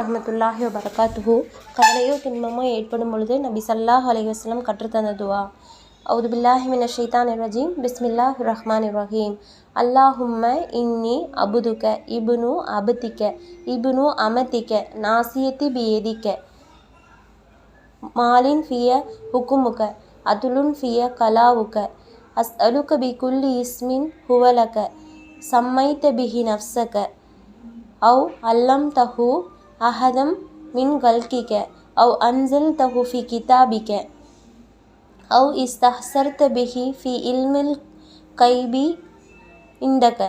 ரஹமத்துல்லாஹி வபரகாத்துஹு. கவலையோ துன்பமோ ஏற்படும் பொழுது நபி ஸல்லல்லாஹு அலைஹி வஸல்லம் கற்றுத்தந்த துவா. அவுது பில்லாஹி மினஷ் ஷைத்தானிர் ரஜீம். பிஸ்மில்லாஹிர் ரஹ்மானிர் ரஹீம். அல்லாஹும்ம இன்னி அபுதுக இப்னு அபதிக இப்னு அமதிக நாசியத்தி பியதிக மாலின் ஃபிய ஹுக்குமுக அதுலுன் ஃபிய கலாவுக அஸ்அலுக பிகுல்லி இஸ்மின் ஹுவலக சம்மைத பிஹி நஃப்ஸக அவு அல்லம்தஹு அஹதம் மின் கல்கிக அவு அன்ஸல்தஹு ஃபி கிதாபிக அவு இஸ்தஹ்ஸர்த பிஹி ஃபி இல்மில் கைபி இந்தக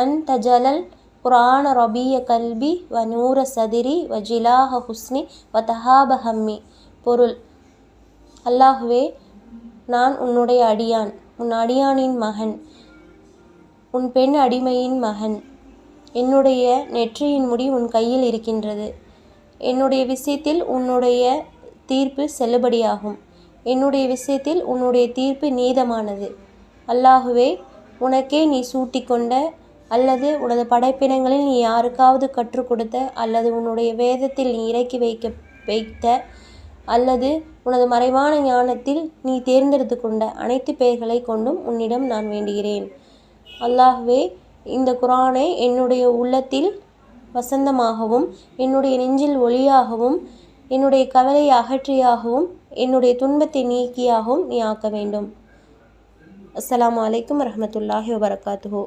அன் தஜலல் குர்ஆன ரபிய கல்பி வ நூர சதிரி வ ஜிலாஹ ஹுஸ்னி வ தஹாப ஹம்மி. பொருள்: அல்லாஹுவே, நான் உன்னுடைய அடியான், உன் அடியானின் மகன், உன் பெண் அடிமையின் மகன். என்னுடைய நெற்றியின் முடி உன் கையில் இருக்கின்றது. என்னுடைய விஷயத்தில் உன்னுடைய தீர்ப்பு செல்லுபடியாகும். என்னுடைய விஷயத்தில் உன்னுடைய தீர்ப்பு நீதமானது. அல்லாஹுவே, உனக்கே நீ சூட்டிக்கொண்ட அல்லது உனது படைப்பினங்களில் நீ யாருக்காவது கற்றுக் கொடுத்த அல்லது உன்னுடைய வேதத்தில் நீ இறக்கி வைத்த அல்லது உனது மறைவான ஞானத்தில் நீ தேர்ந்தெடுத்து கொண்ட அனைத்து பெயர்களை கொண்டும் உன்னிடம் நான் வேண்டுகிறேன். அல்லாஹுவே, இந்த குர்ஆனை என்னுடைய உள்ளத்தில் வசந்தமாகவும் என்னுடைய நெஞ்சில் ஒளியாகவும் என்னுடைய கவலையை அகற்றியாகவும் என்னுடைய துன்பத்தை நீக்கியாகவும் நீ ஆக்க வேண்டும். அஸ்ஸலாமு அலைக்கும் வரஹ்மத்துல்லாஹி வபரகாத்துஹு.